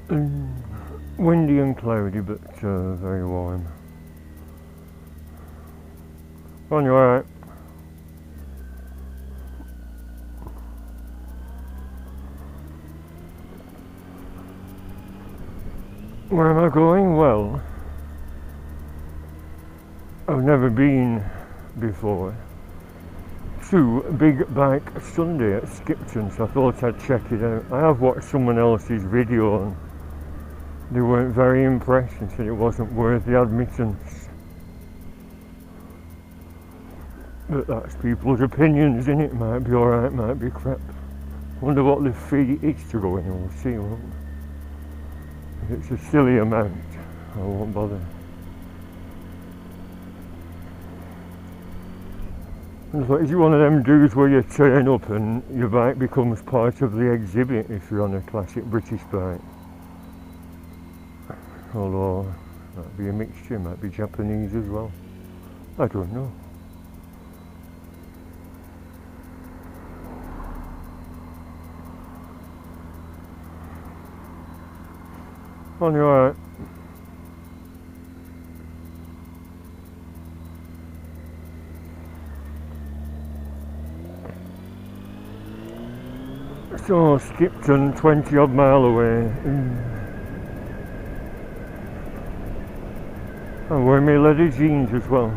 Windy and cloudy, but very warm. On you alright? Where am I going? Well, I've never been before to Big Bike Sunday at Skipton, so I thought I'd check it out. I have watched someone else's video and they weren't very impressed and said it wasn't worth the admittance. But that's people's opinions, innit? Might be alright, might be crap. Wonder what the fee is to go in, we'll see, won't we? If it's a silly amount, I won't bother. It's like, is it one of them dudes where you turn up and your bike becomes part of the exhibit if you're on a classic British bike? Although, might be a mixture, might be Japanese as well. I don't know. On your right. So, Skipton, 20 odd mile away. I'm wearing my leather jeans as well,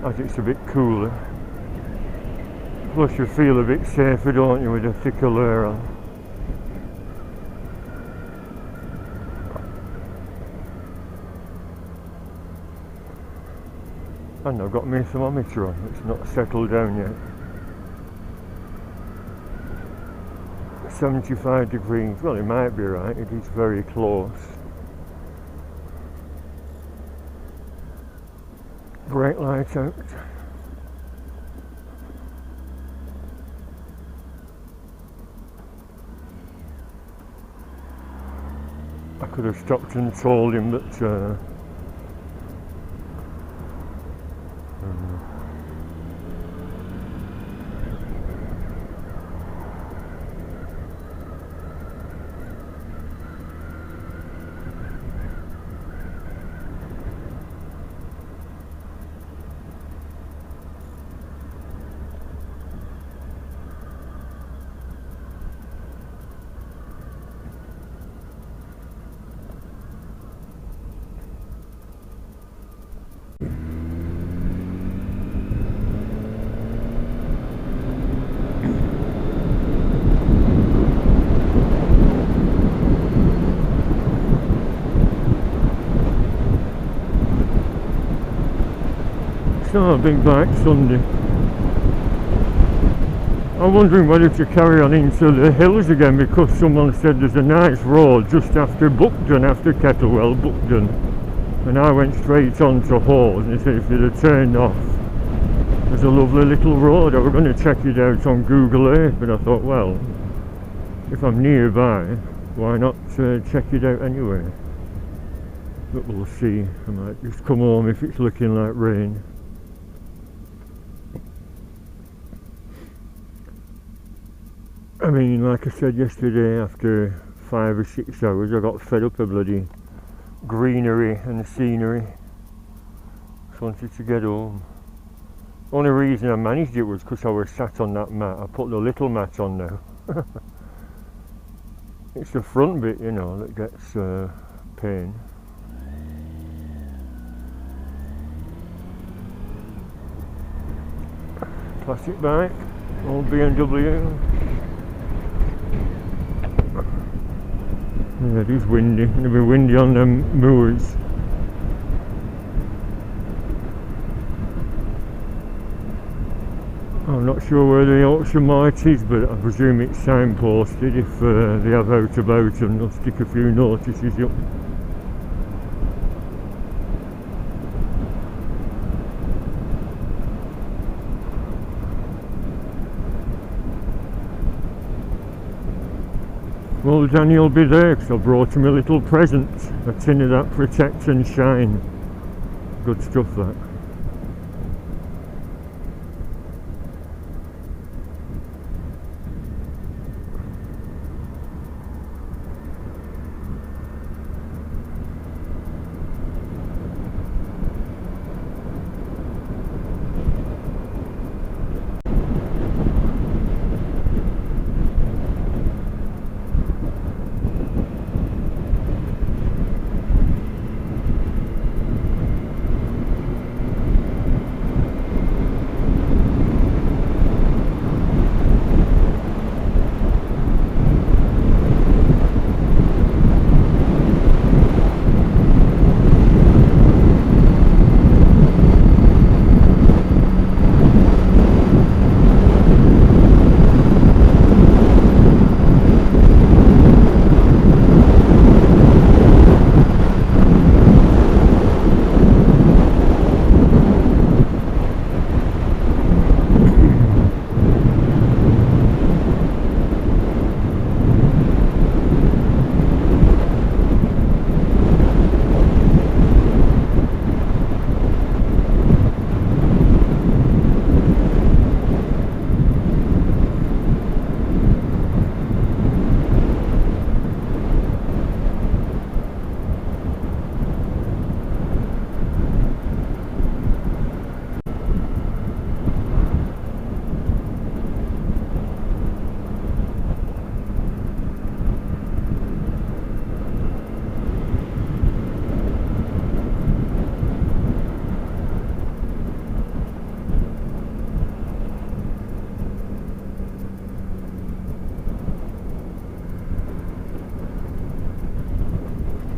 as it's a bit cooler. Plus you feel a bit safer, don't you, with a thicker layer on. And I've got my thermometer on, it's not settled down yet. 75 degrees, well it might be right, it is very close. Brake light out. I could have stopped and told him, but so Big Bike Sunday. I'm wondering whether to carry on into the hills again, because someone said there's a nice road just after Buckden, after Kettlewell, Buckden. And I went straight on to Hawes and they said if you'd have turned off, there's a lovely little road. I was going to check it out on Google Earth, but I thought, well, if I'm nearby, why not check it out anyway? But we'll see. I might just come home if it's looking like rain. I mean, like I said yesterday, after 5 or 6 hours I got fed up of bloody greenery and scenery. Just wanted to get home. Only reason I managed it was because I was sat on that mat. I put the little mat on now. It's the front bit, you know, that gets pain. Classic bike, old BMW. Yeah, it is windy. It'll be windy on them moors. I'm not sure where the auction Mart is, but I presume it's signposted. If they have out about them, they'll stick a few notices up. Well, Danny will be there because I brought him a little present, a tin of that Protect and Shine. Good stuff, that.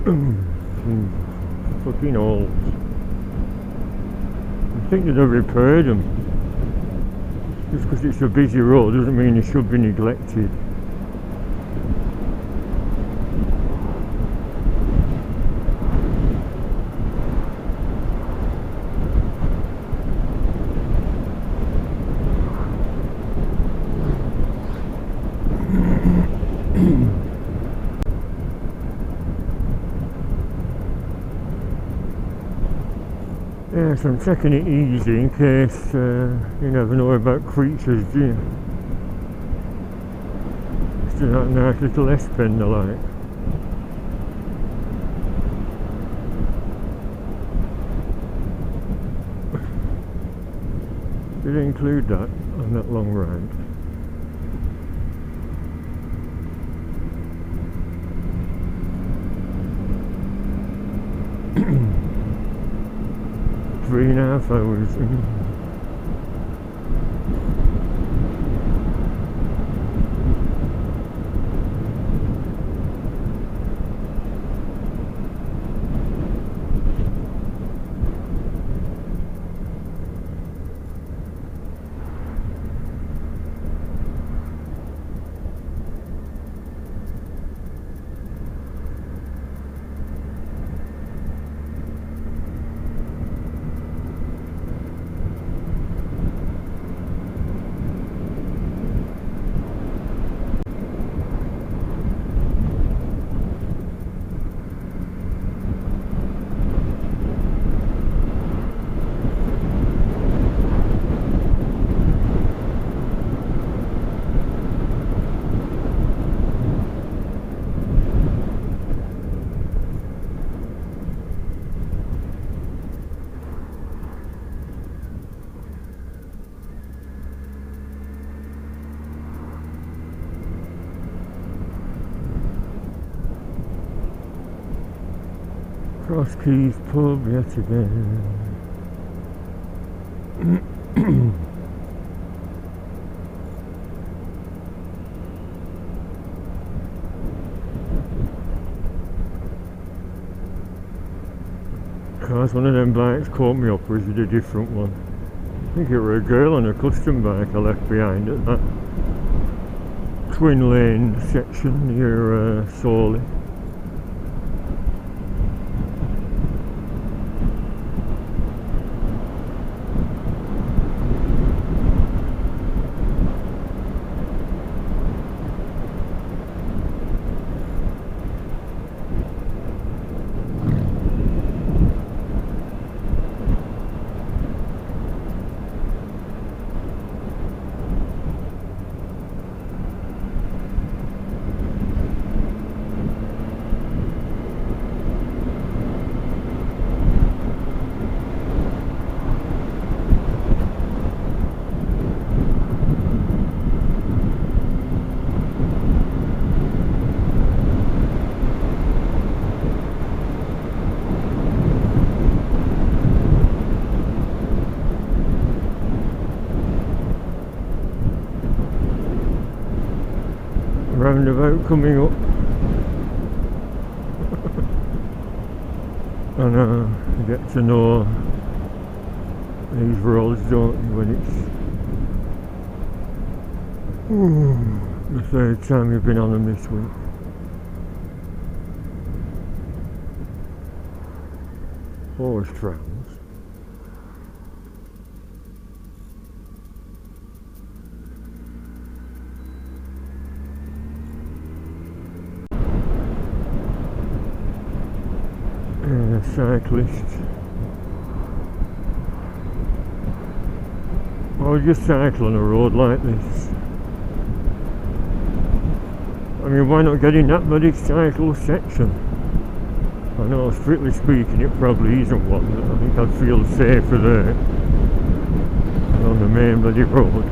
Fucking holes. I think that they've repaired them. Just because it's a busy road doesn't mean it should be neglected. Yeah, so I'm taking it easy in case you never know about creatures, do you? It's just that nice little S-bend I like. Did it include that on that long ride? Three and a half hours. Cross Keys pub yet again. Cause one of them bikes caught me up, or is it a different one? I think it were a girl on a custom bike I left behind at that twin lane section near Sawley. Roundabout coming up. I know, you get to know these roads, don't you, when it's the third time you've been on them this week. Horse trams. Cyclists. Or just cycle on a road like this. I mean, why not get in that bloody cycle section? I know, strictly speaking, it probably isn't one, but I think I'd feel safer there than on the main bloody road.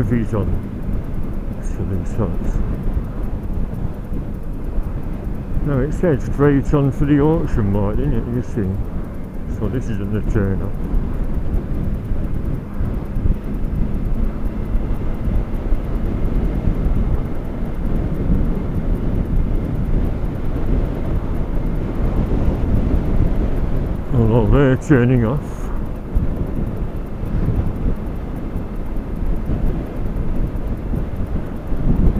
heavies on. Silly sods. No, it said straight on for the auction mart, didn't it? You see. So this isn't the turn up. Well, they're turning off.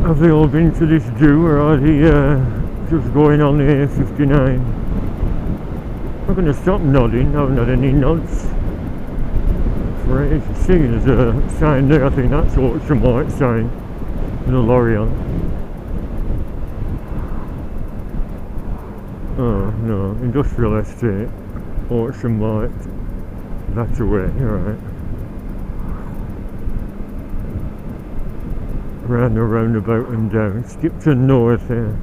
Have they all been to this do, or are they just going on the A59? I'm going to stop nodding. I haven't had any nods for it. See, there's a sign there. I think that's auction mart sign with a lorry on. Oh no, industrial estate. Auction mart, that's away, alright. Round the roundabout and down. Skipton North here.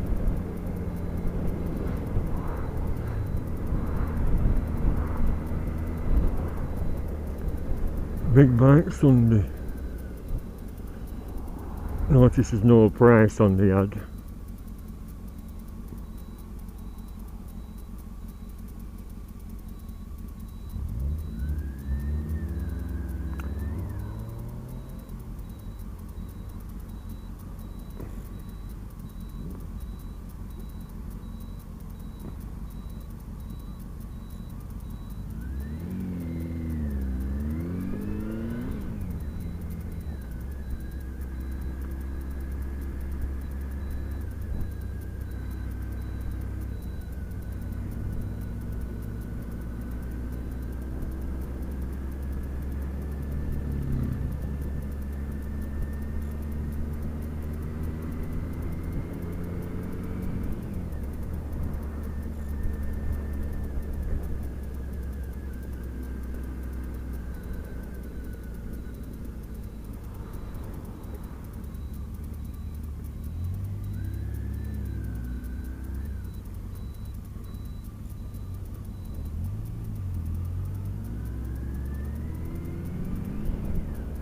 Big Bike Sunday. Notice there's no price on the ad.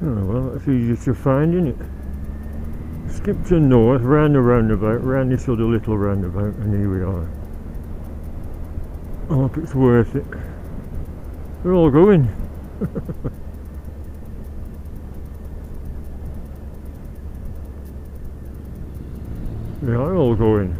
Oh well, that's easy to find, isn't it? Skipton North, round the roundabout, round this other little roundabout, and here we are. I hope it's worth it. They're all going. They are all going.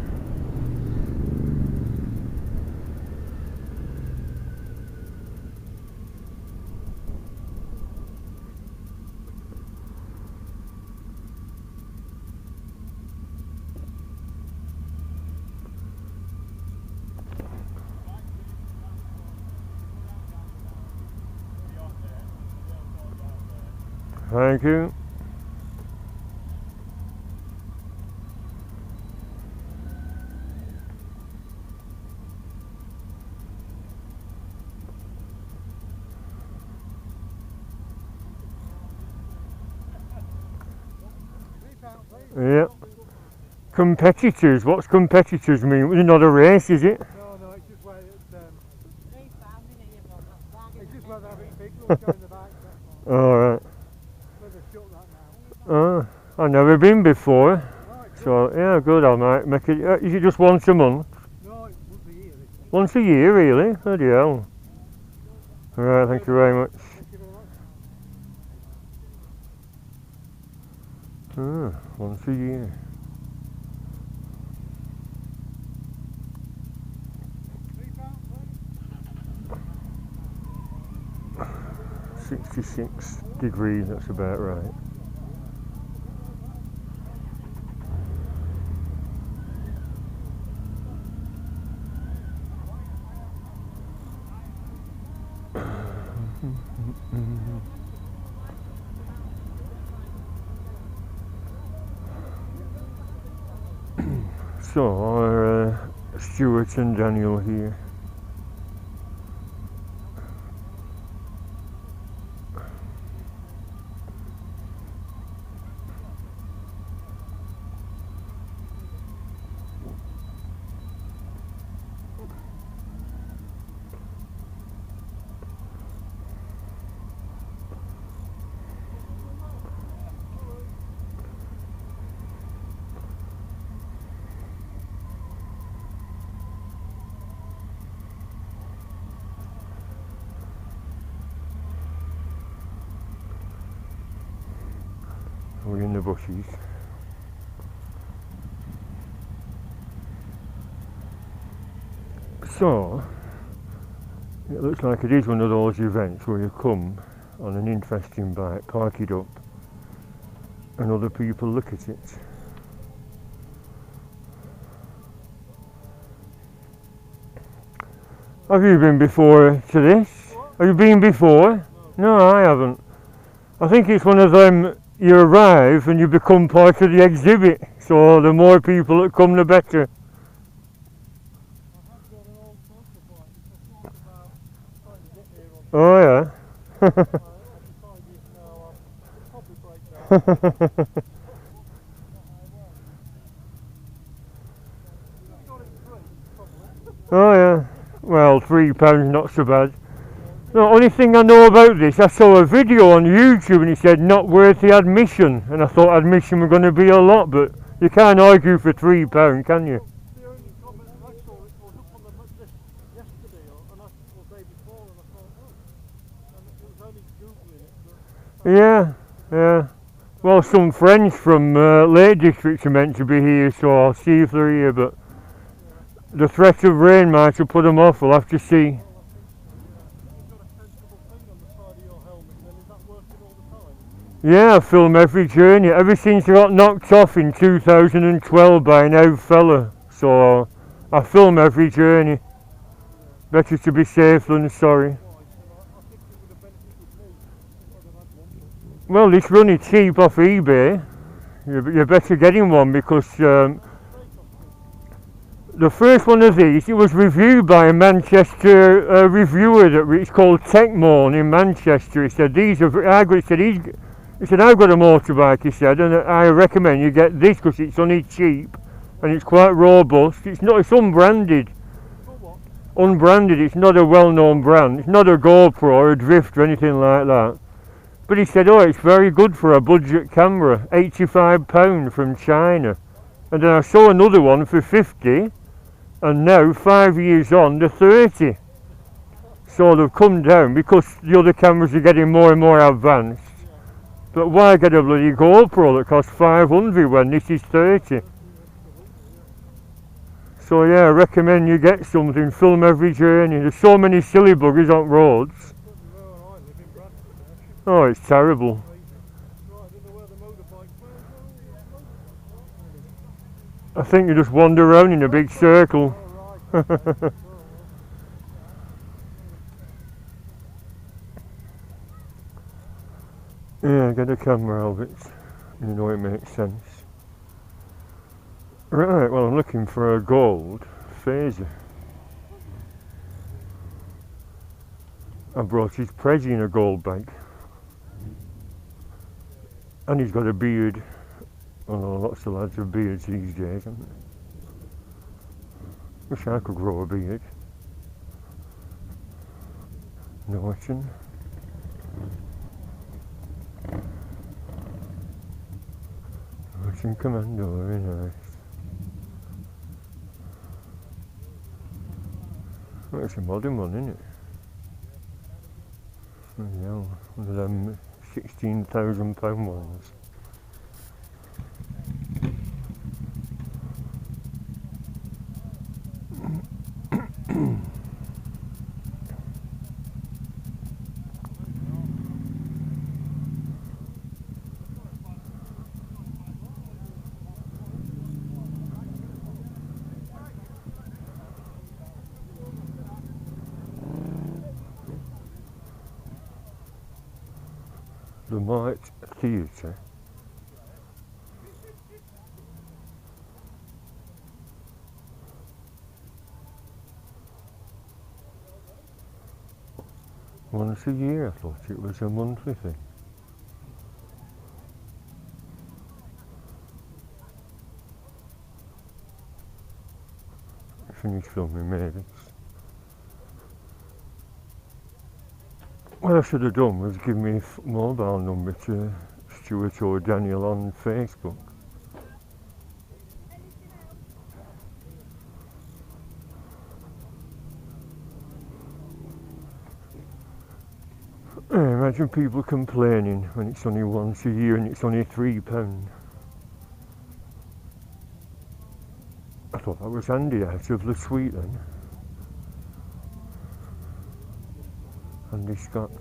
Thank you. Yeah. Competitors. What's competitors mean? It's not a race, is it? No, it's just where it's just where they have it big going the back. Alright. Where they shut that now. I've never been before. So, yeah, good, I might make it. Is it just once a month? No, it's once a year. Once a year, really? Bloody hell. Alright, thank you very much. Thank you very much. Once a year. £3, 66 degrees, that's about right. So, our Stuart and Daniel here. We're in the bushes. So, it looks like it is one of those events where you come on an interesting bike, park it up, and other people look at it. Have you been before to this? Have you been before? No, I haven't. I think it's one of them, you arrive and you become part of the exhibit, so the more people that come the better. Oh yeah. Oh yeah. Well, £3 not so bad. The only thing I know about this, I saw a video on YouTube and it said not worth the admission, and I thought admission were going to be a lot, but you can't argue for £3, can you? The only comment I saw, it was up on the list yesterday or the day before, and I thought, oh, and it was only Googling it. Yeah, yeah. Well, some friends from Lake District are meant to be here, so I'll see if they're here, but the threat of rain might have put them off, we'll have to see. Yeah, I film every journey, ever since I got knocked off in 2012 by an old fella, so I film every journey. Better to be safe than sorry. Well, it's running cheap off eBay. You're better getting one because the first one of these, it was reviewed by a Manchester reviewer it's called Techmorn in Manchester. He said these are he said I've got a motorbike, he said, and I recommend you get this because it's only cheap and it's quite robust. It's unbranded. Unbranded, it's not a well-known brand. It's not a GoPro or a Drift or anything like that. But he said, oh, it's very good for a budget camera, £85 from China. And then I saw another one for 50, and now 5 years on, they're 30. So they've come down because the other cameras are getting more and more advanced. But why get a bloody GoPro that costs 500 when this is 30? So yeah, I recommend you get something, film every journey. There's so many silly buggers on roads. Oh, it's terrible. I think you just wander around in a big circle. Yeah, get a camera of it. You know it makes sense. Right, well I'm looking for a gold phaser. I brought his Prezi in a gold bag. And he's got a beard. I know lots of lads have beards these days, haven't they? Wish I could grow a beard. Norton. Norton Commando, very nice. Well, it's a modern one, isn't it? Yeah, one of them £16,000 ones. The Mart Theatre. Once a year, I thought it was a monthly thing. Finished filming maybe. What I should have done was give me a mobile number to Stuart or Daniel on Facebook. Imagine people complaining when it's only once a year and it's only £3. I thought that was handy out of the sweet then. Andy Scott.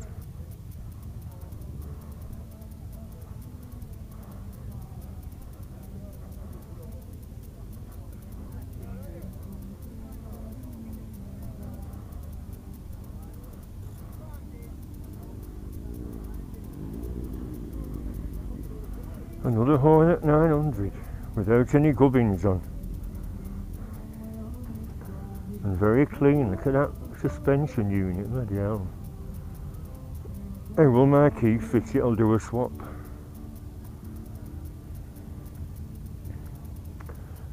Another Hornet 900 without any gubbins on. And very clean. Look at that suspension unit, bloody hell. Hey, will my key fit it? I'll do a swap.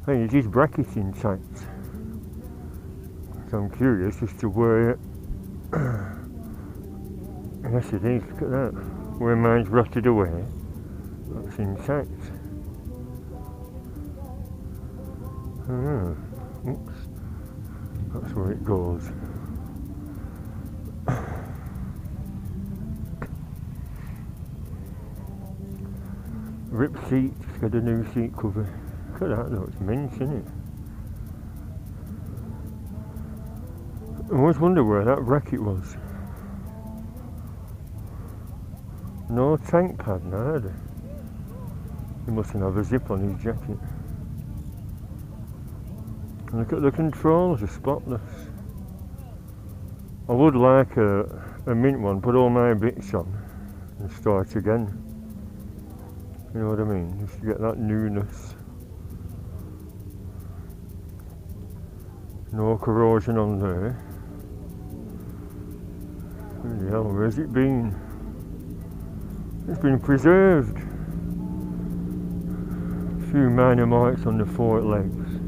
Hey, is his bracket intact? So I'm curious as to where... Yes it is, look at that. Where mine's rotted away. That's intact. Oops. That's where it goes. Rip seat, it's got a new seat cover. Look at that though, it's mint, isn't it? I always wonder where that bracket was. No tank pad neither. He mustn't have a zip on his jacket. And look at the controls, they're spotless. I would like a mint one, put all my bits on and start again. You know what I mean? Just to get that newness. No corrosion on there. Bloody hell, where's it been? It's been preserved. A few minor marks on the fork legs.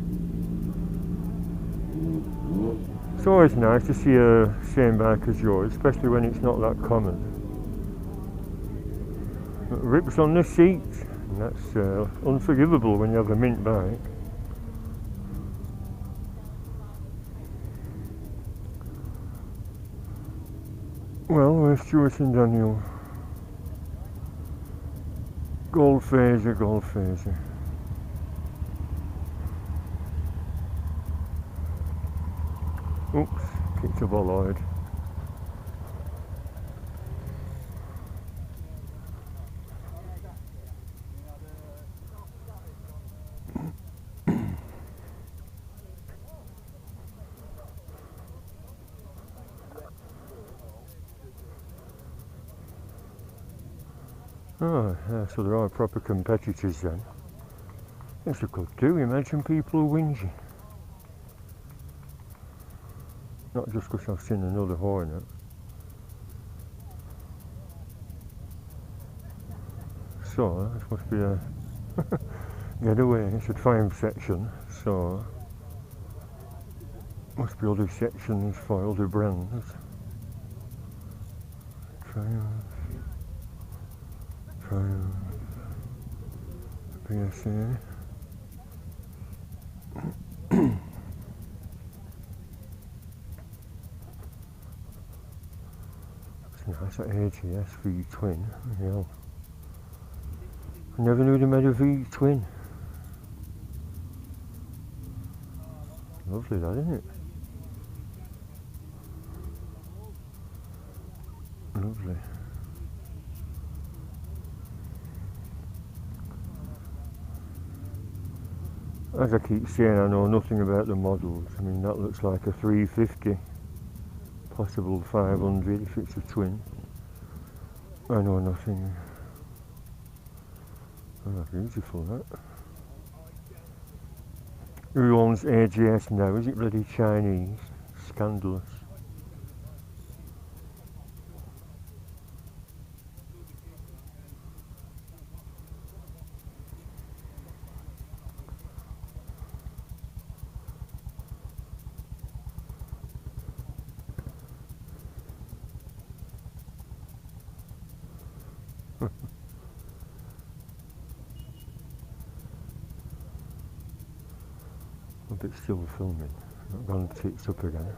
It's always nice to see a same bike as yours, especially when it's not that common. It rips on the seat, and that's unforgivable when you have a mint bike. Well, where's Stuart and Daniel? Gold phaser, gold phaser. Oops, kicked a bolloid. Oh, yeah, so there are proper competitors then. Yes, I could do. Imagine people whinging. Not just because I've seen another Hornet. So, this must be a getaway. It's a Triumph section, so must be other sections for other brands. Triumph, PSA. Nice, that AJS V Twin. Yeah. I never knew they made a V Twin. Lovely that, isn't it? Lovely. As I keep saying, I know nothing about the models. I mean, that looks like a 350. Possible 500 if it's a twin. I know nothing. Oh, beautiful that. Who owns AJS now? Is it bloody Chinese? Scandalous. But still filming, not gone tits up again.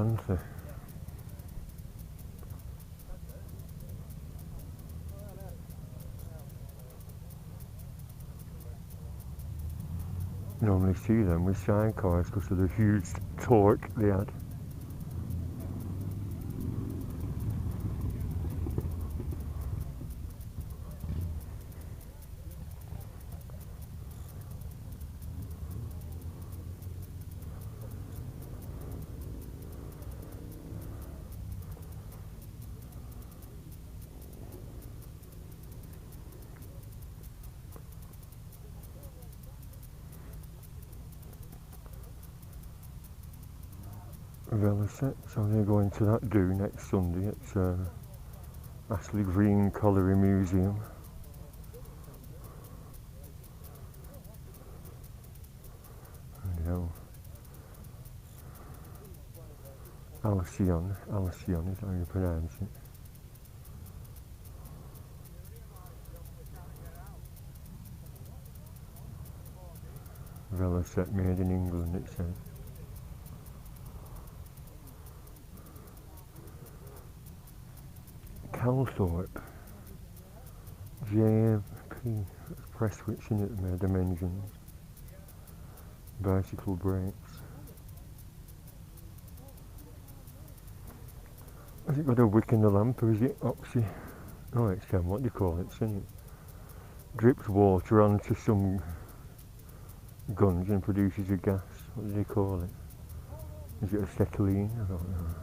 Panther. Normally see them with sidecars because of the huge torque they had. Velocet, so they're going to that do next Sunday at Ashley Green Colliery Museum. And, Alcyon is how you pronounce it. Velocet made in England, it says. Calthorpe, JMP, Prestwich in it, made dimensions, bicycle brakes. Has it got a wick in the lamp, or is it oxy? Oh, it's what do you call it, isn't it? Drips water onto some guns and produces a gas. What do they call it? Is it acetylene? I don't know.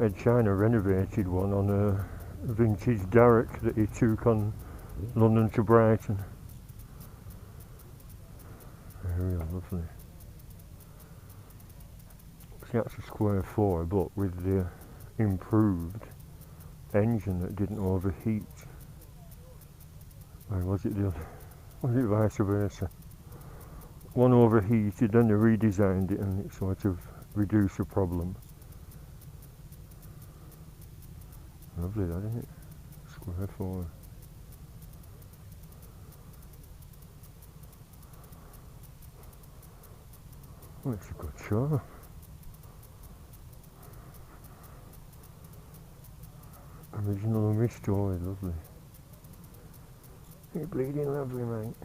Ed China renovated one on a vintage derrick that he took on London to Brighton. Very lovely. See, that's a square 4, but with the improved engine that didn't overheat. Or was it the other? Was it vice versa? One overheated, then they redesigned it and it sort of reduced the problem. Lovely that, isn't it? Square 4. Oh, it's a good show. Original and restored, lovely. You're bleeding lovely, mate.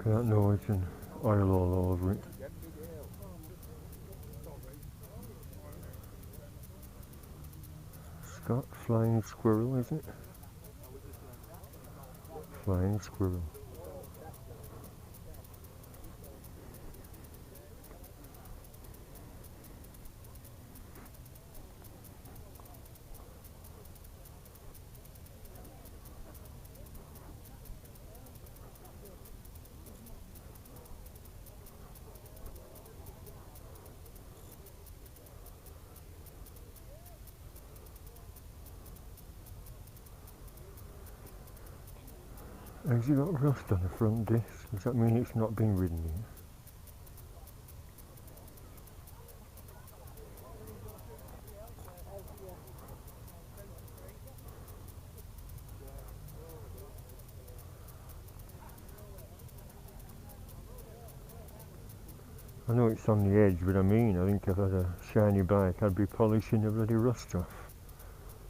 That noise and oil all over it. Scott, flying squirrel, is it? Flying squirrel. Has it got rust on the front disc? Does that mean it's not been ridden yet? I know it's on the edge, but I think if I had a shiny bike I'd be polishing the bloody rust off.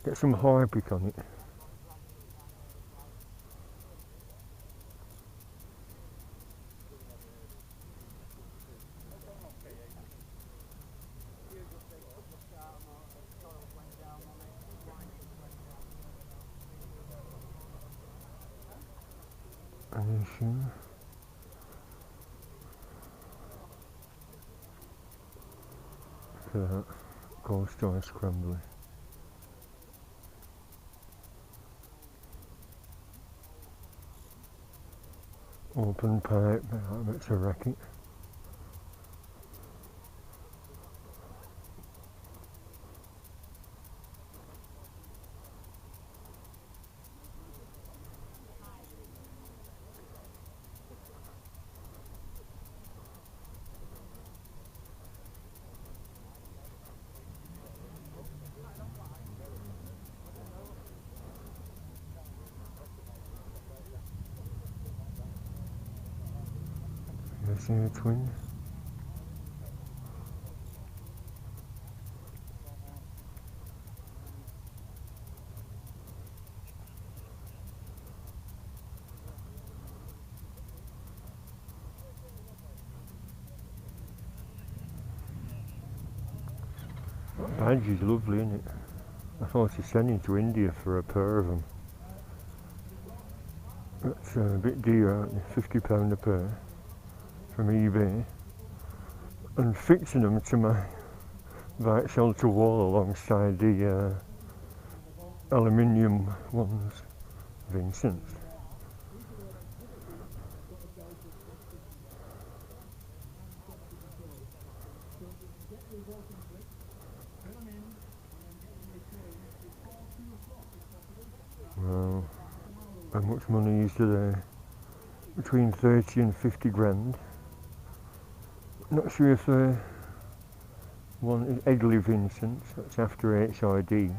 Get some Harpic on it. Look at that, Ghost Ice Scrambler. Open pipe, that makes a racket. Yes, V Twin. Badge is lovely, isn't it? I thought he's sending to India for a pair of them. That's a bit dear, aren't they? £50 a pair from eBay. And fixing them to my right shelter wall alongside the aluminium ones. Vincent's. Well, how much money is there? Between 30 and 50 grand. Not sure if one is Egley Vincent's, that's after HID.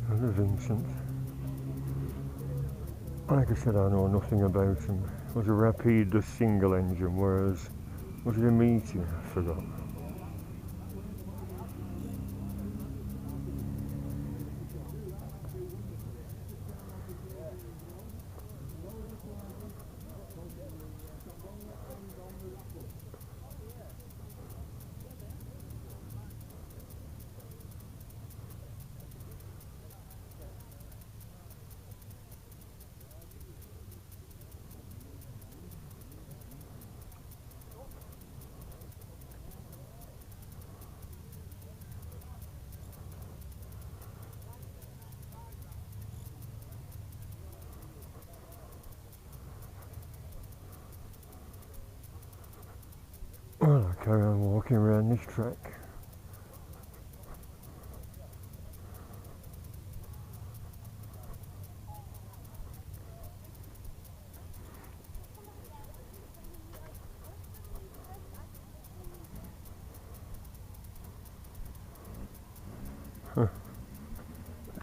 And the Vincent's. Like I said, I know nothing about them. It was a Rapide, the single engine, whereas was it a Meteor? I forgot. Well, I carry on walking around this track.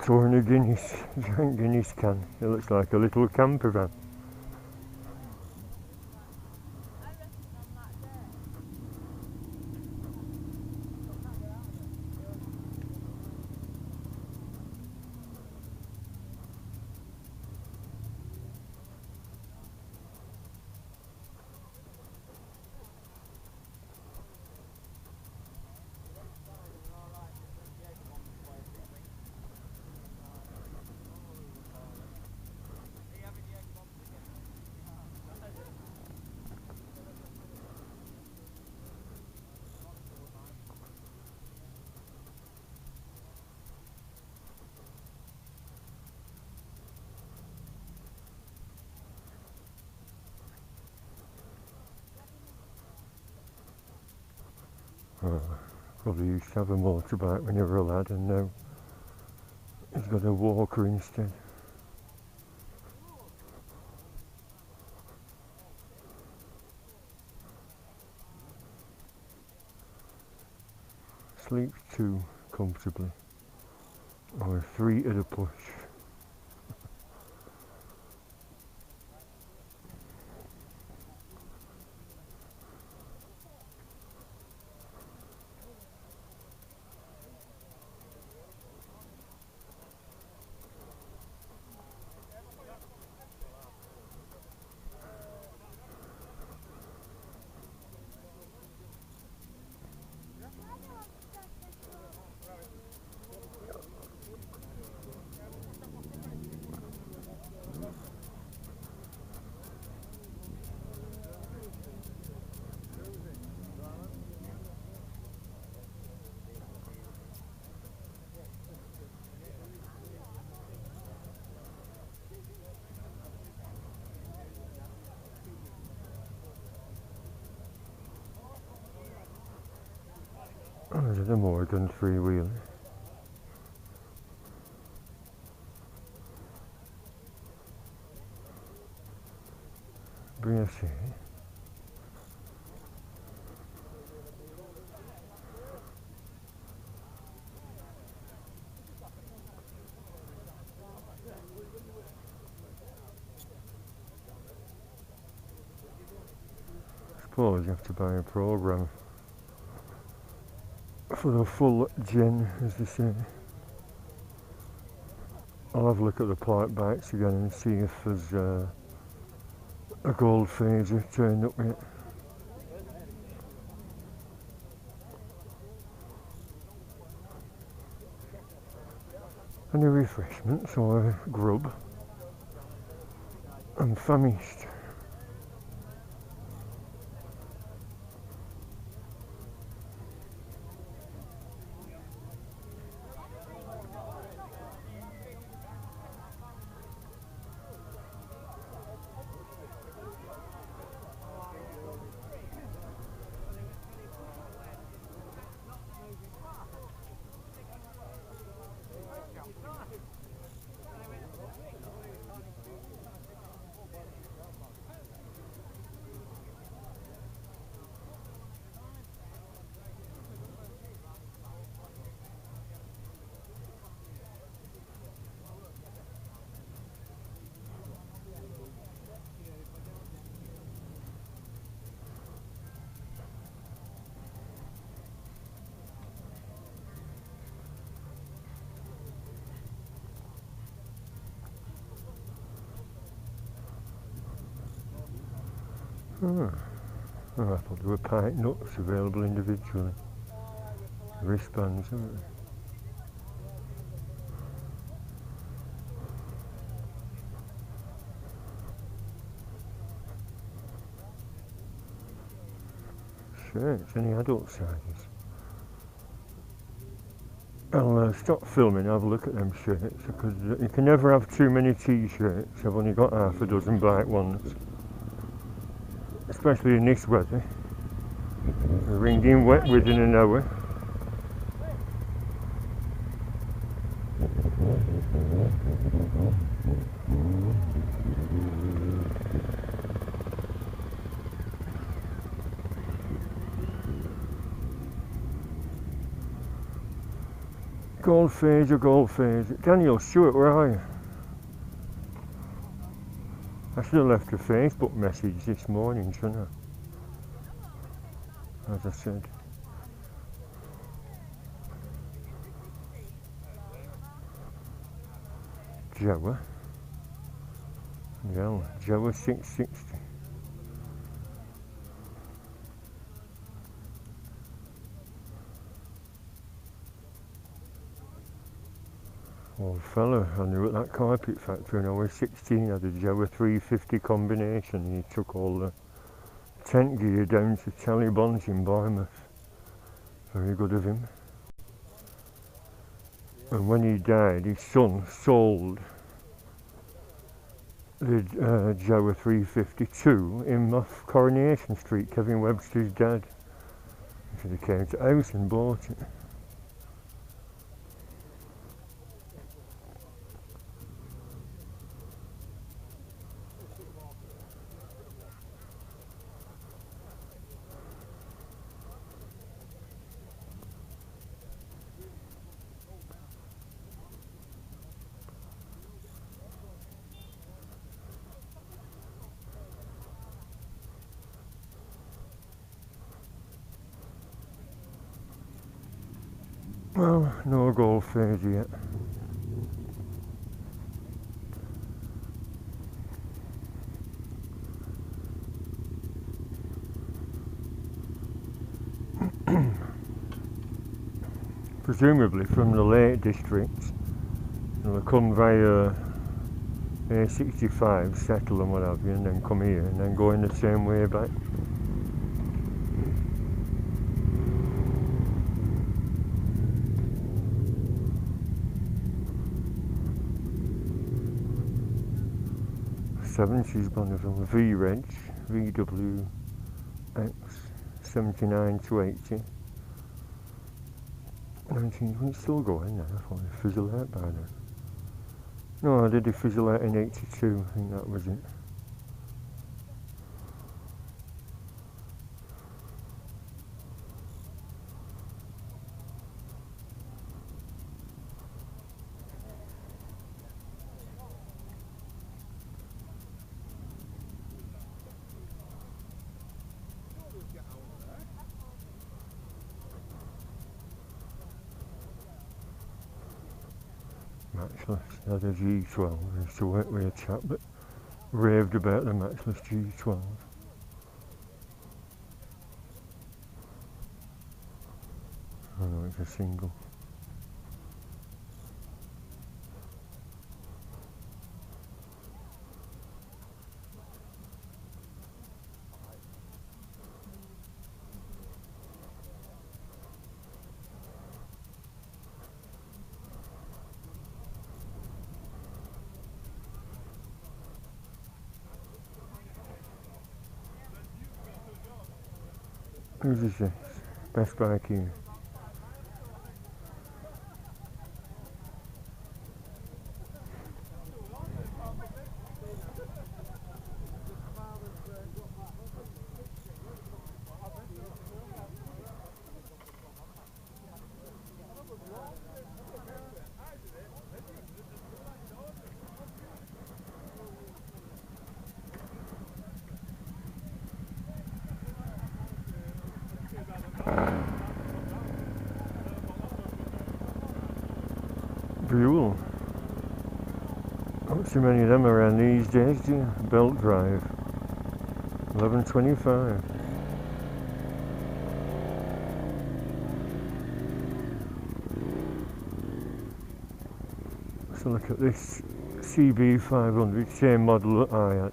Touring a Guinness, giant Guinness can. It looks like a little camper van. Probably used to have a motorbike when you were a lad, and now he's got a walker instead. Sleeps 2 comfortably, or 3 at a push. There's the Morgan three-wheeler. BSA. I suppose you have to buy a program for the full gen, as they say. I'll have a look at the park bikes again and see if there's a gold phaser turned up yet. Any refreshments or grub? I'm famished. Oh, I thought there were pint nuts available individually. Wristbands, aren't they? Shirts, any adult sizes. I'll stop filming and have a look at them shirts, because you can never have too many t-shirts. I've only got half a dozen black ones. Especially in this weather. We're ringing wet within an hour. Gold phaser, gold phaser. Daniel Stewart, where are you? I should have left a Facebook message this morning, shouldn't I? As I said. Jawa. Yeah, Jawa 660. Old fella, I knew at that carpet factory when I was 16, had a Jawa 350 combination. He took all the tent gear down to Charlie Bonds in Bournemouth. Very good of him. And when he died, his son sold the Jawa 352 in off Coronation Street, Kevin Webster's dad. So they came to the house and bought it. Well, no gold phaser yet. Presumably from the Lake District, they'll come via A65, settle and what have you, and then come here and then go in the same way back. '70s Bonneville, V-Reg, VWX, 79 to 80. engines wouldn't still go in there. I thought they fizzled out by then. No, I did they fizzle out in 82, I think that was it. Matchless, had a G12, I used to work with a chap that raved about the matchless G12. I know it's a single. Who's this? Best bike here. Buell. Not too many of them around these days, do you? Belt drive. 1125. So look at this CB500, same model that I had.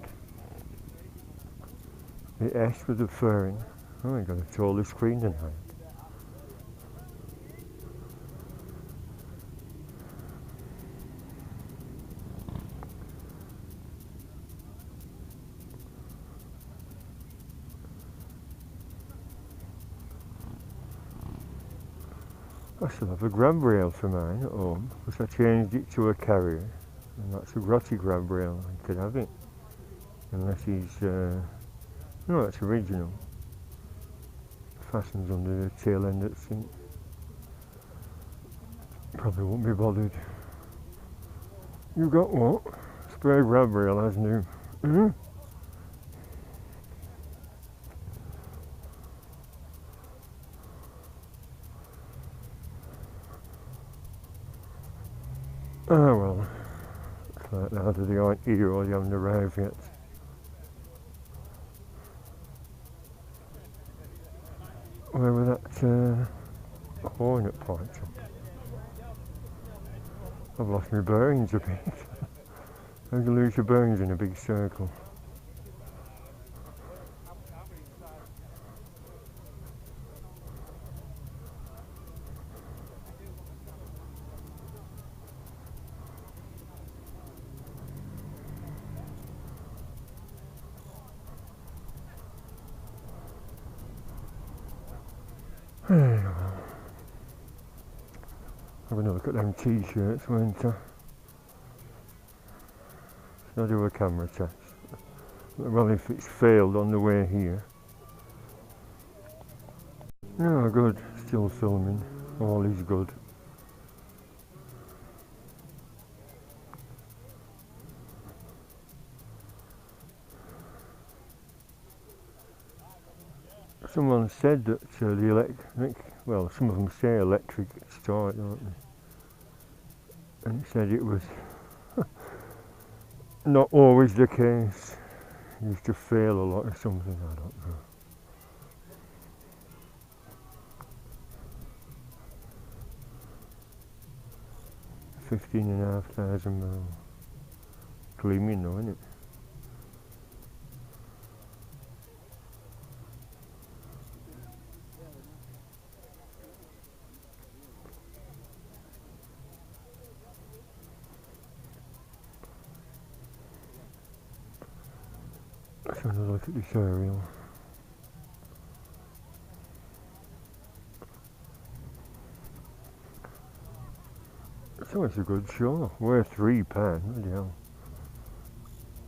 The S with the fairing. Oh, I got a taller screen than I had. I still have a grab rail for mine at home, because I changed it to a carrier, and that's a grotty grab rail. I could have it, unless he's, no, that's original. Fastens under the tail end of the seat. Probably won't be bothered. You got what? Spare grab rail as new. Mm-hmm. Oh well, it's like that, either they aren't here or they haven't arrived yet. Where was that Hornet point? I've lost my bearings a bit. How do you lose your bearings in a big circle? Have a look at them t-shirts, won't I? I'll do a camera test. Well, if it's failed on the way here. Oh, good. Still filming. All is good. Someone said that the electric, well, some of them say electric start, don't they? And it said it was not always the case. It used to fail a lot or something, I don't know. $15,500 miles. Gleaming though, isn't it? Let's have a look at this aerial. So it's a good show. Worth £3, bloody hell.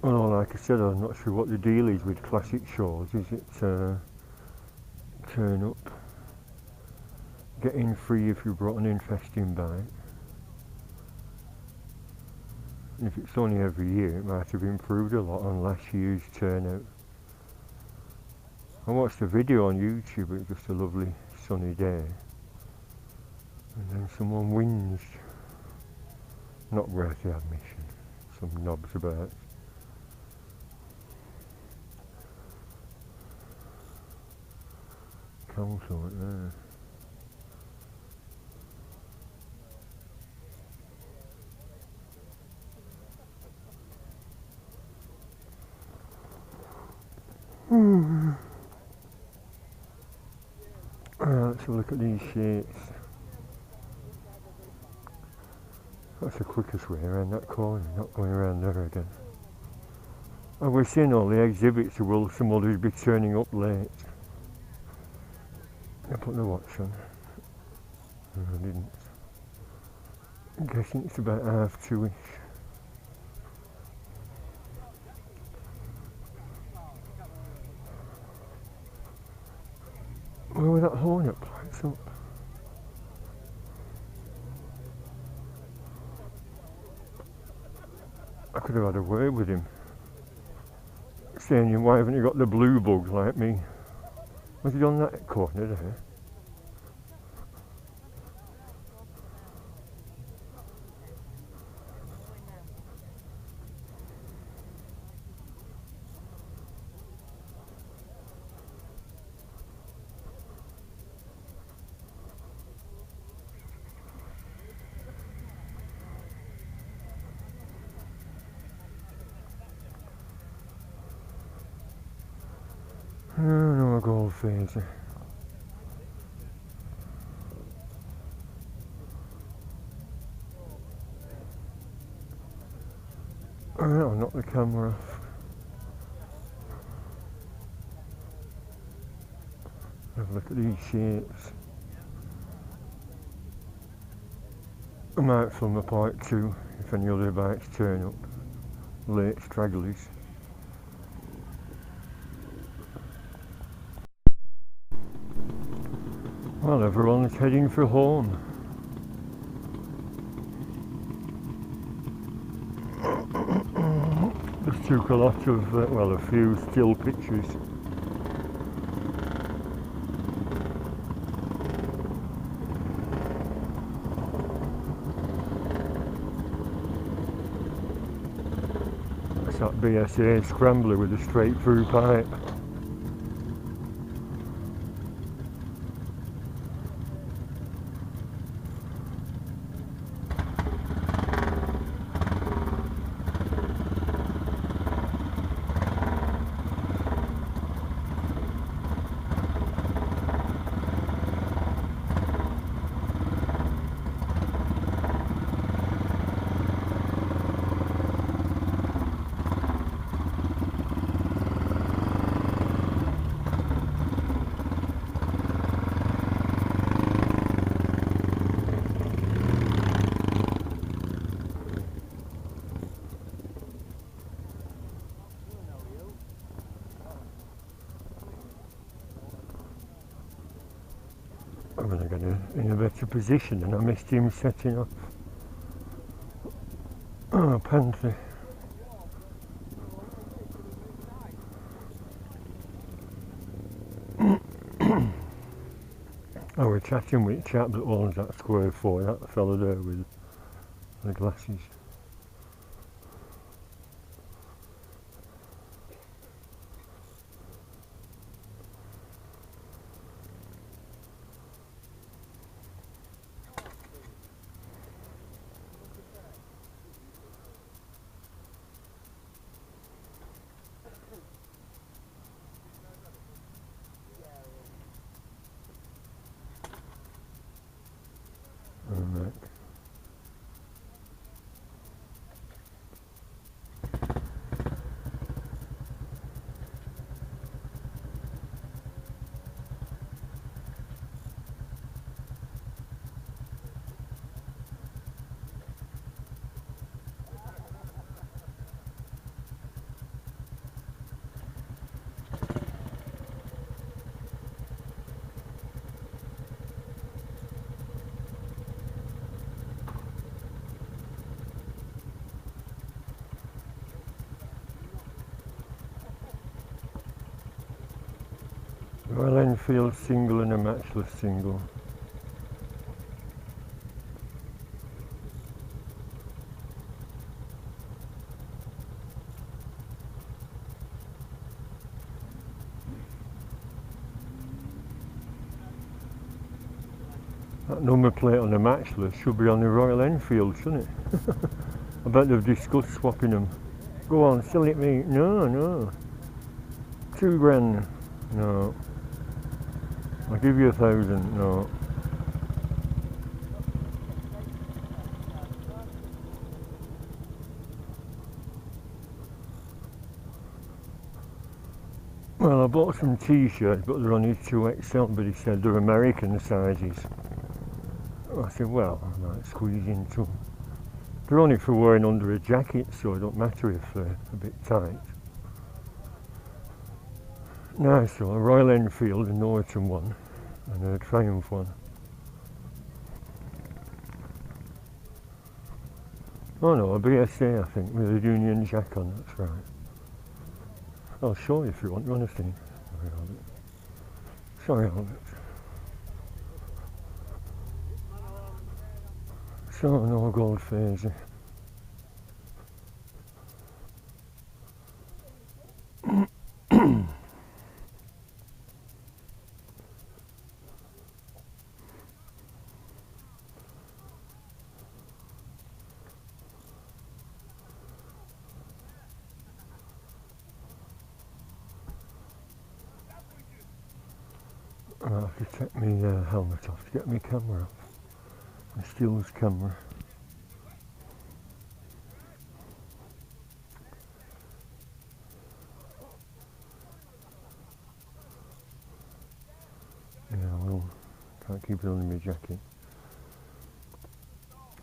Well, like I said, I'm not sure what the deal is with classic shows. Is it turn up, get in free if you brought an interesting bike? If it's only every year, it might have improved a lot on last year's turnout. I watched a video on YouTube, it was just a lovely sunny day. And then someone whinged. Not worth the admission. Some knobs about. Council right there. Let's have a look at these shapes. That's the quickest way around that corner, not going around there again. Oh, we're seeing all the exhibits, or will some others be turning up late? I put the watch on. No, I didn't. I'm guessing it's about 2:30. Where were that Hornet plates up? I could have had a word with him. Saying, why haven't you got the blue bug like me? Was he on that corner there? Oh, no, a gold phaser. Alright, I'll knock the camera off. Have a look at these shapes. I might film a part 2 if any other bikes turn up. Late stragglers. Well, everyone's heading for home. Just took a lot of, well, a few still pictures. That's that BSA scrambler with a straight through pipe. I'm going to get in a better position, and I missed him setting off. Oh, Panther. I was chatting with a chap that owns that square 4, that fella there with the glasses. Alright. Royal Enfield single and a matchless single. That number plate on the matchless should be on the Royal Enfield, shouldn't it? I bet they've discussed swapping them. Go on, sell it me. No, no. £2,000. No. I'll give you 1,000. No. Well, I bought some t-shirts, but they're only 2XL, but he said they're American sizes. I said, well, I might squeeze into them. They're only for wearing under a jacket, so it don't matter if they're a bit tight. Nice one, a Royal Enfield, a Norton one, and a Triumph one. Oh no, a BSA I think, with a Union Jack on, that's right. I'll show you if you want, you want to see? Sorry, Albert. So, no gold phaser. I'll have to take my helmet off to get my camera off. My stills camera. Yeah, well, can't keep it under my jacket.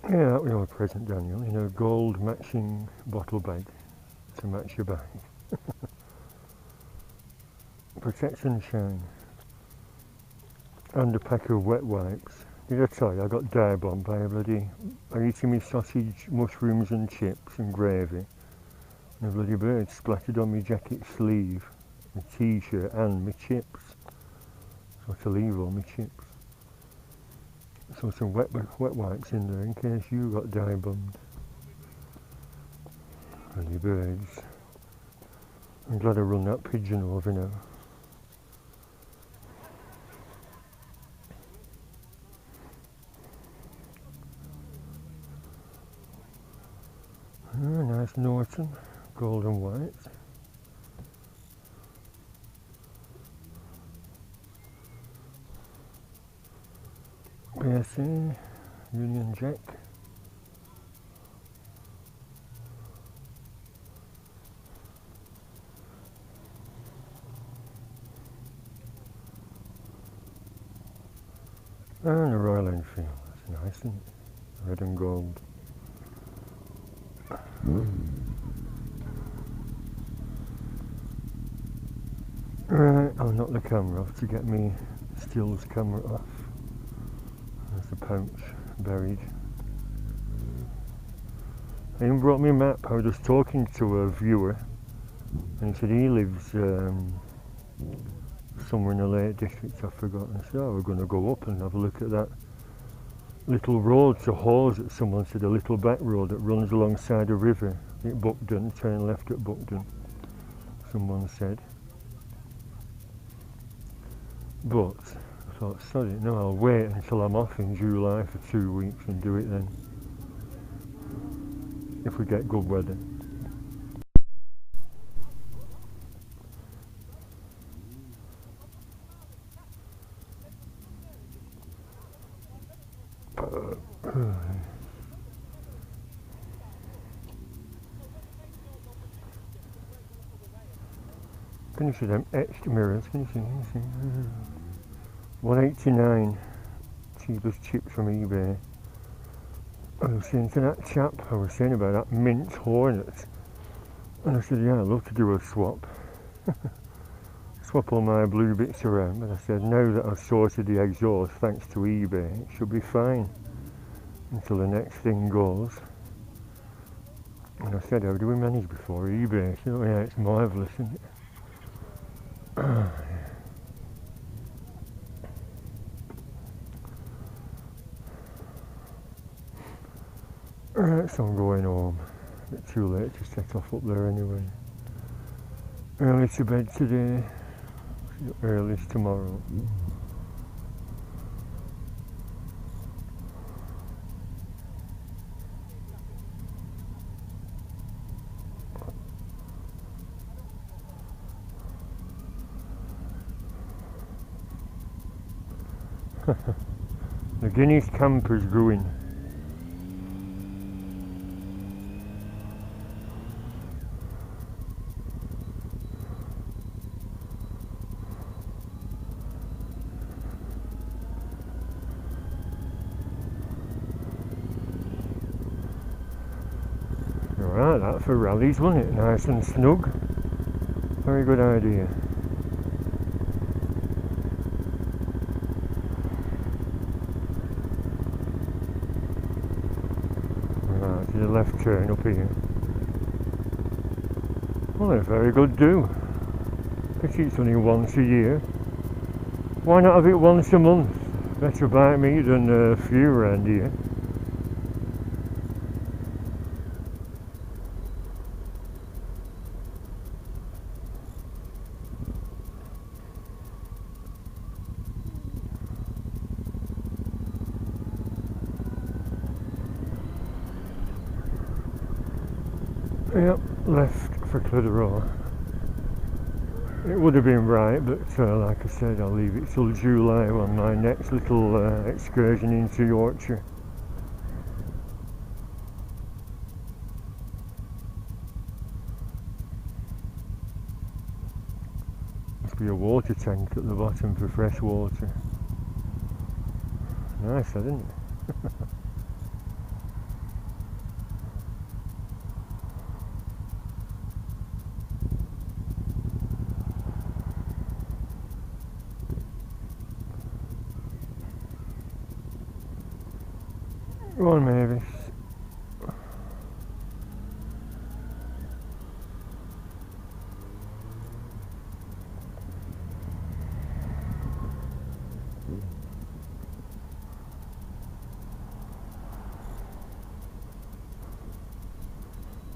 Yeah, that was your present, Daniel, in a gold matching bottle bag to match your bag. Protect and shine. And a pack of wet wipes. Did I tell you I got dye bombed by a bloody... I'm eating me sausage, mushrooms and chips and gravy. And a bloody bird splattered on my jacket sleeve, my t-shirt and my chips. So I had to leave all my chips. So some wet wipes in there in case you got dye bombed. Bloody birds. I'm glad I run that pigeon over now. Oh, nice Norton, gold and white. BSA, Union Jack. And a Royal Enfield, that's nice, isn't it? Red and gold. Right, I'll knock the camera off to get me stills camera off. There's the pouch buried. I even brought me a map. I was just talking to a viewer and he said he lives somewhere in the Lake District, I've forgotten. I said, oh, we're going to go up and have a look at that little road to Hawes that someone said, a little back road that runs alongside a river at Buckden, turn left at Buckden, someone said. But I thought, sorry, no, I'll wait until I'm off in July for 2 weeks and do it then, if we get good weather. Can you see them etched mirrors? Can you see? 189, cheapest chips from eBay. I was saying to that chap, I was saying about that mint Hornet, and I said, yeah, I'd love to do a swap. Swap all my blue bits around, but I said, now that I've sorted the exhaust thanks to eBay, it should be fine until the next thing goes. And I said, how do we manage before eBay? I said, oh yeah, it's marvellous, isn't it? Right, so I'm going home. A bit too late to set off up there anyway. Early to bed today, earliest tomorrow. The Guinness camper's going. Right, that for rallies, wasn't it? Nice and snug. Very good idea. Right, to the left turn up here. Well, a very good do. Pity it's only once a year. Why not have it once a month? Better bite me than a few around here. Yep, left for Clitheroe. It would have been right, but like I said, I'll leave it till July on my next little excursion into Yorkshire. Must be a water tank at the bottom for fresh water. Nice, isn't it? Go on, Mavis.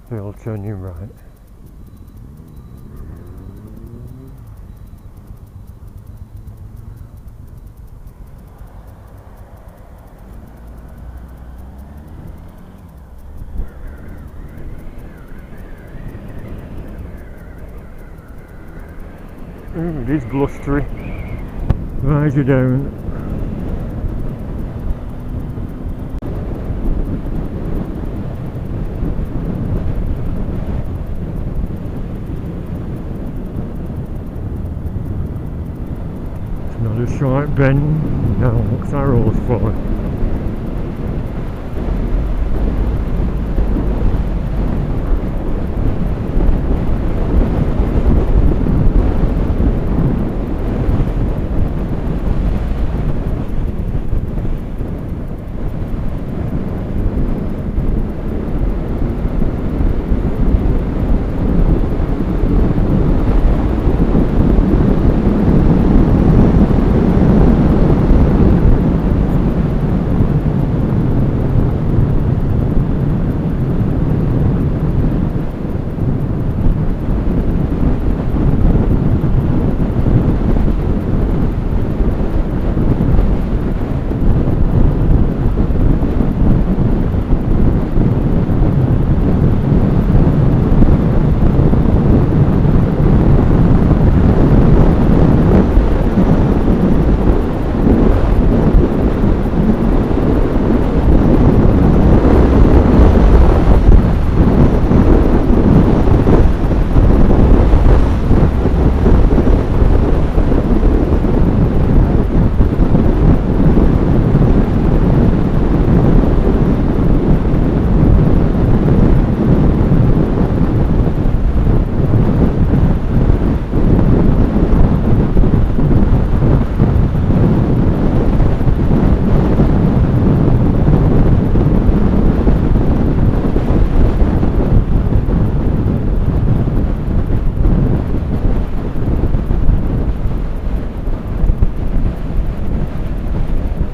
They'll turn you right. It is blustery. Visor down. It's not a sharp bend. No, what's our arrows for?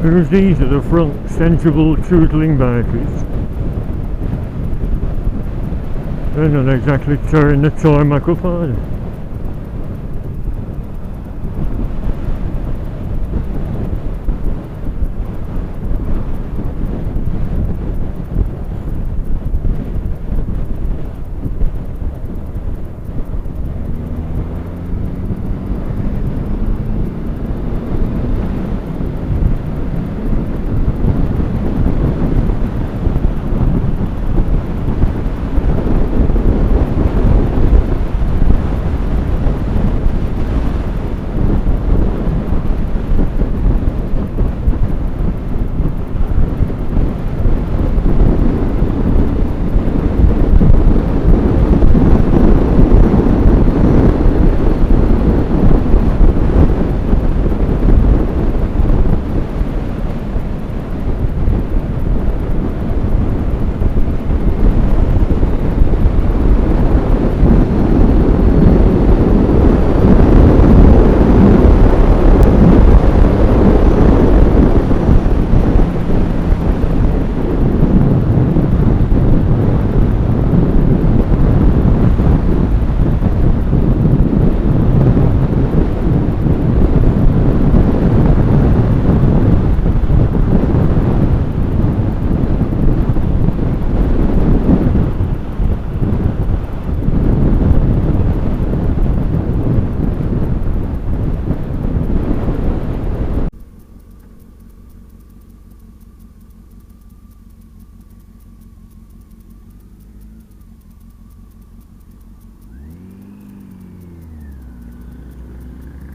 Who's these at the front? Sensible tootling bikers. They're not exactly tearing the tarmac up, are they?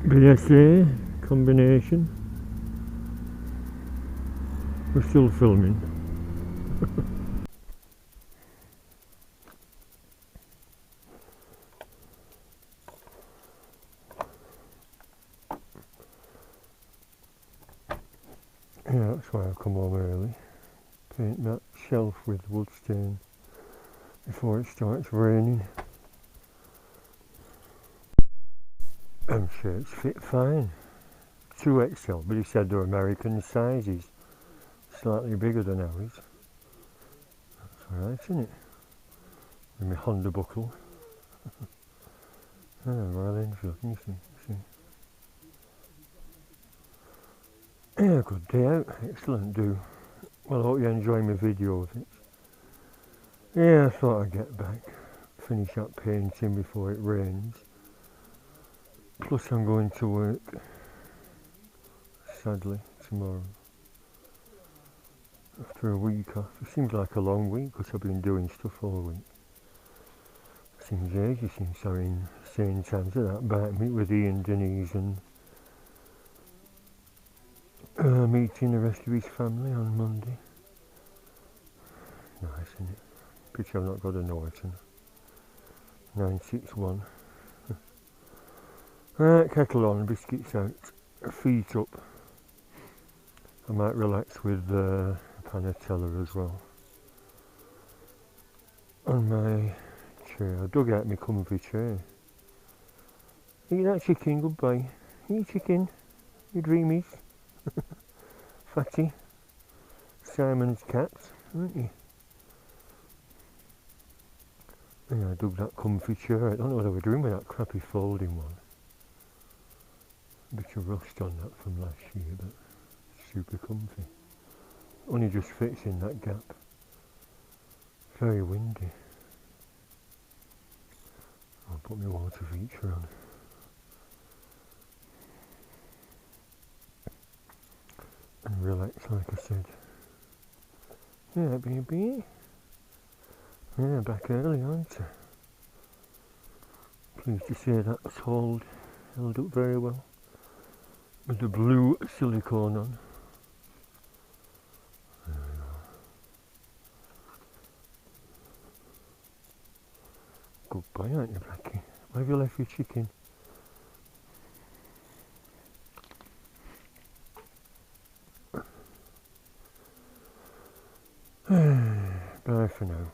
BSA combination. We're still filming. Yeah, that's why I come home early. Paint that shelf with wood stain before it starts raining. Them shirts fit fine. 2XL, but he said they're American sizes. Slightly bigger than ours. That's alright, isn't it? With my Honda buckle. Royal Enfield, can you see? Yeah, good day out. Excellent do. Well, I hope you enjoy my video of it. Yeah, I thought I'd get back. Finish up painting before it rains. Plus I'm going to work, sadly, tomorrow. After a week off. It seems like a long week because I've been doing stuff all week. Seems ages since I'm in St. Anne's at that bike meet with Ian Denise and meeting the rest of his family on Monday. Nice, isn't it? Pity I've not got a Norton. 961. Right, kettle on, biscuits out, feet up. I might relax with panatella as well. On my chair, I dug out my comfy chair. Eat that chicken, goodbye. Eat chicken, you dreamies. Fatty. Simon's cats, aren't you? Yeah, I dug that comfy chair. I don't know what I was doing with that crappy folding one. Bit of rust on that from last year, but super comfy. Only just fits in that gap. Very windy. I'll put my water feature on. And relax, like I said. Yeah, baby. Yeah, back early, aren't I? Pleased to say that's held up very well. With the blue silicone on. There we are. Goodbye, aren't you, Blackie? Where have you left your chicken? Bye for now.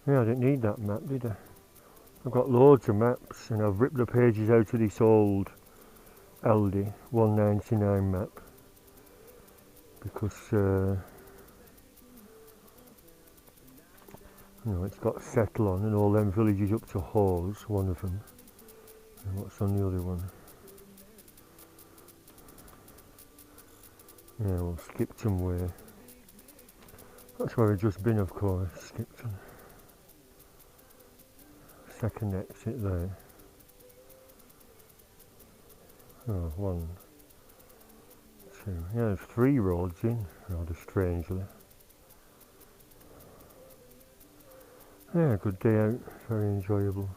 Yeah, I didn't need that map, did I? I've got loads of maps and I've ripped the pages out of this old LD 199 map because You know, it's got Settle on and all them villages up to Hawes, one of them. And what's on the other one? Yeah, well, Skipton Way. That's where I've just been, of course, Skipton. Second exit there. Oh, one, two. Yeah, there's 3 roads in, rather strangely. Yeah, good day out, very enjoyable.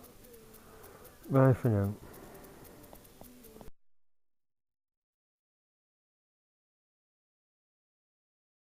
Bye for now.